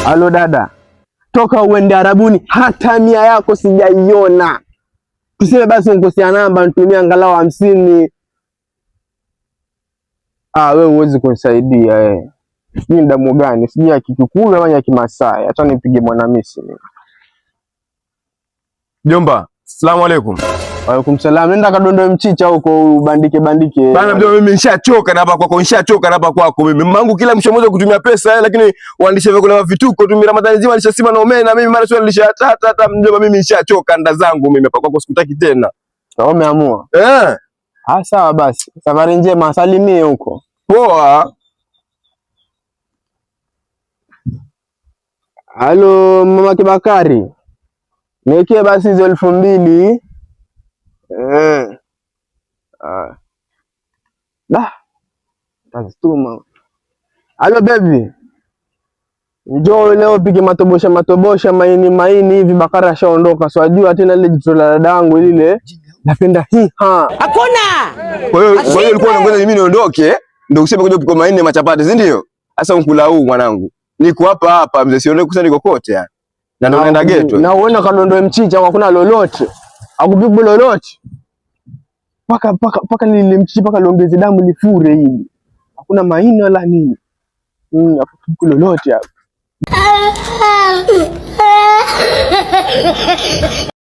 Halo dada, toka uende Arabuni hata 100 yako sijaiona. Tuseme basi unkosia namba nitumie angalau 50. Wewe huwezi kunisaidia Sijui damu gani, sijui ya Kikikuyu ama ya Kimasai. Acha nipige Mwanamisi mimi. Jomba, asalamu alaykum. Waalaikum salaam. Nenda kadondoe mchicha huko ubandike. Bana mjomba, mimi nishachoka na hapa kwako, mimi. Mamangu kila mwisho mwezi kutumia pesa lakini waandisha vyakula vya vituko tu. Ramadhani nzima nilishasima na omena mimi mara sio nilishata mjomba, mimi nishachoka nda zangu mimi hapa kwako sikutaki tena. Wewe umeamua? Sawa basi. Safari njema, salimie huko. Poa. Halo mama Kibakari. Niwekee basi hizo 2000. Tazituma. Halo baby. Njoo leo pige matobosha maini hivi. Bakari ashaondoka. So ajua tena ile jito la dadangu lile. Napenda Hakuna. Kwa hiyo ulikuwa unangoja mimi niondoke ndio useme kuja kupika maini machapati, si ndio? Sasa unkula huu mwanangu. Niko hapa mzee, siondoke kusani kokote yani. Na ndio naenda geto. Na uone kadondoe mchicha hakuna lolote. Akupigwa lolote. Paka nile mchicha paka liongeze damu lifure hivi. Hakuna maini wala nini. Akupigwa lolote hapo.